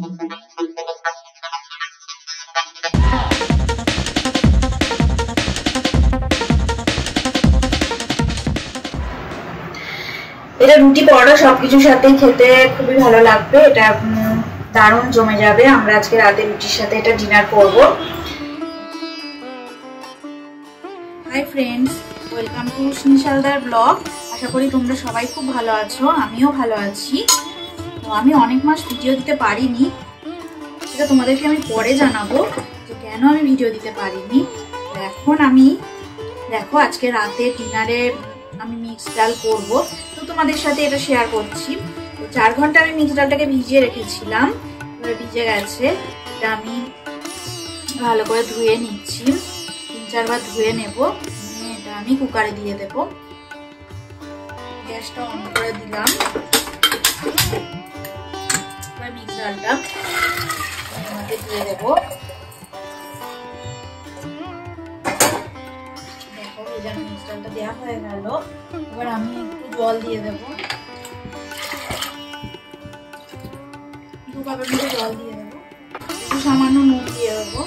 এটা রুটি পরোটা সবকিছুর সাথেই খেতে খুবই ভালো লাগবে। এটা দারুণ জমে যাবে। আমরা আজকে রাতে রুটির সাথে এটা ডিনার করব। হাই ফ্রেন্ডস, ওয়েলকাম টু স্নিশালদার ব্লগ। আশা করি তোমরা সবাই খুব ভালো আছো, আমিও ভালো আছি। তো আমি অনেক মাস ভিডিও দিতে পারিনি, সেটা তোমাদেরকে আমি পরে জানাবো যে কেন আমি ভিডিও দিতে পারিনি। এখন আমি দেখো আজকে রাতে ডিনারে আমি মিক্স ডাল করব, তো তোমাদের সাথে এটা শেয়ার করছি। তো 4 ঘন্টা আমি মিক্স ডালটাকে ভিজিয়ে রেখেছিলাম, এবার ভিজে গেছে। এটা আমি ভালো করে ধুয়ে নিচ্ছি, 3-4 বার ধুয়ে নেব। এটা আমি কুকারে দিয়ে দেব। গ্যাসটা অন করে দিলাম। এবার মিক্স ডালটা মধ্যে দিয়ে দেব। দেখো ভেজানো মিক্স ডালটা দেওয়া হয়ে গেল। এবার আমি একটু জল দিয়ে দেব, 2 কাপের মতো জল দিয়ে দেবো। একটু সামান্য নুন দিয়ে দেবো,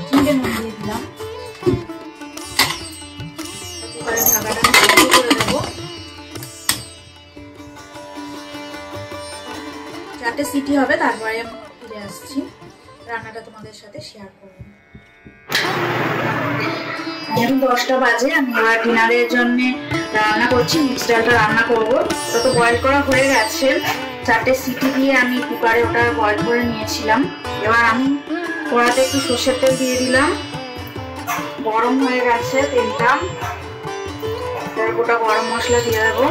চিমটে নুন দিয়ে দিলাম। কুকারের ঢাকাটা বন্ধ করে দেবো। 4টে সিটি হবে, তারপরে ফিরে আসছি, রান্নাটা তোমাদের সাথে শেয়ার করবো। এখন 10টা বাজে। আমি এবার ডিনারের জন্য রান্না করছি, মিক্স ডালটা রান্না করবো। ওটা তো বয়েল করা হয়ে গেছে, 4টে সিটি দিয়ে আমি কুকারে ওটা বয়েল করে নিয়েছিলাম। এবার আমি কড়াতে একটু সর্ষের তেল দিয়ে দিলাম, গরম হয়ে গেছে তেলটা। এবার গোটা গরম মশলা দিয়ে দেবো।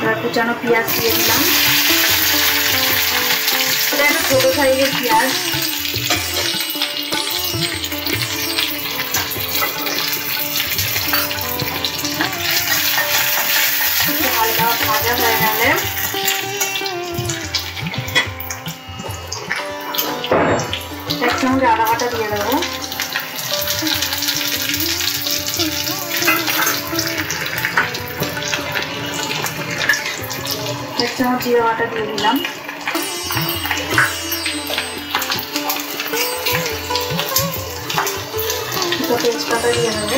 এবার কুচানো পেঁয়াজ দিয়ে দিলাম, এটা একটা ছোট সাইজের পেঁয়াজ। হালকা ভাজা হয়ে গেলে এক চামচ আদা বাটা দিয়ে দেবো। এক চামচ জিরা বাটা দিয়ে দিলাম। তেজপাতা দিয়ে দেবো।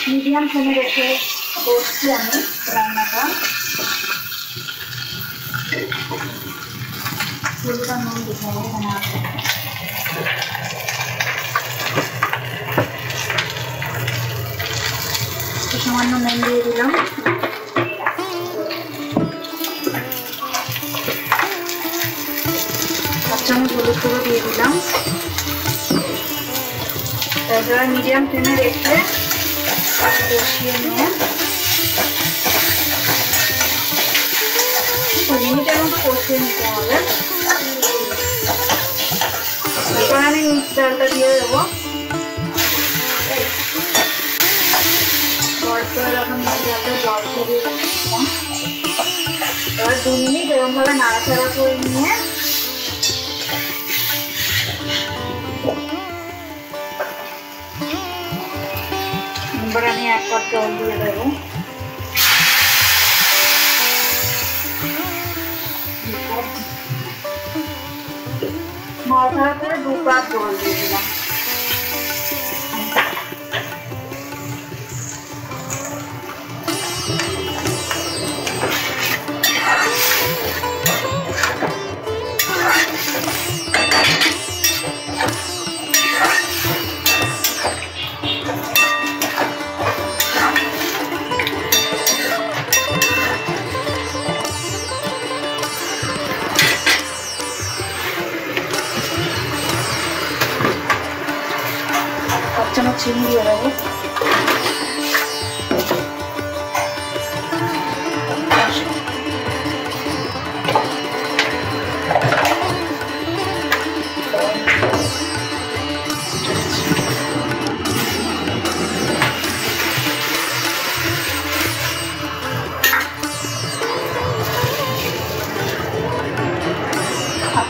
মিডিয়াম ফ্লেমে রেখে করছি আমি রান্নাটা। হলুদটা নুন দিতে হবে, এখানে আছে। সামান্য নুন দিয়ে দিলাম। এক চামচ হলুদ গুঁড়ো দিয়ে দিলাম। তারপরে মিডিয়াম ফ্লেমে রেখে কষিয়ে নিয়ে 2 মিনিটের মতো কষিয়ে নিতে হবে। এরপর আমি মিক্স ডালটা দিয়ে দেবো। এখন মিক্স ডালটা জল দিয়ে দিলাম। এবার 2 মিনিট এরকমভাবে নাড়াচাড়া করে নিয়ে এবার আমি 1 কাপ জল দিয়ে দেবো। নাড়াচাড়া করে 2 কাপ জল দিয়ে দিলাম। চামচ চিনি দিয়ে দেবো।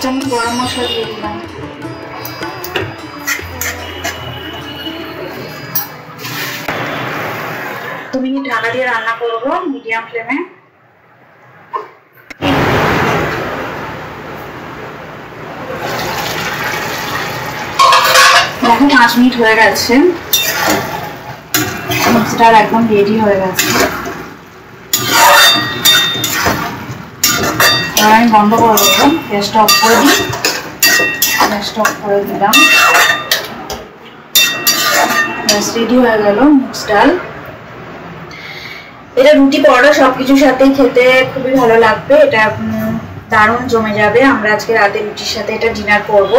চামচ গরম মশলা দিয়ে দিলাম। দু মিনিট ঢাকা দিয়ে রান্না করবো মিডিয়াম ফ্লেমে। দেখো 5 মিনিট হয়ে গেছে, মিক্সটার একদম রেডি হয়ে গেছে। আমি বন্ধ করে দেবো, গ্যাসটা অফ করে দিই। গ্যাসটা অফ করে দিলাম। গ্যাস রেডি হয়ে গেল মিক্স ডাল। এটা রুটি পরোটা সবকিছুর সাথেই খেতে খুবই ভালো লাগবে, এটা দারুণ জমে যাবে। আমরা আজকে রাতে রুটির সাথে এটা ডিনার করব।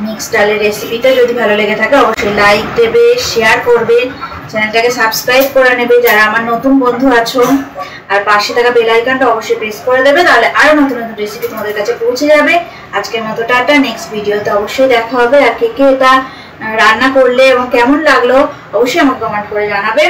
মিক্স ডালের রেসিপিটা যদি ভালো লেগে থাকে অবশ্যই লাইক দেবে, শেয়ার করবে, চ্যানেলটাকে সাবস্ক্রাইব করে নেবে যারা আমার নতুন বন্ধু আছো, আর পাশে থাকা বেল আইকনটা অবশ্যই প্রেস করে দেবে, তাহলে আরো নতুন নতুন রেসিপি তোমাদের কাছে পৌঁছে যাবে। আজকের মতো টাটা, নেক্সট ভিডিওতে অবশ্যই দেখা হবে। আর কে কে এটা রান্না করলে এবং কেমন লাগলো অবশ্যই আমাকে কমেন্ট করে জানাবে।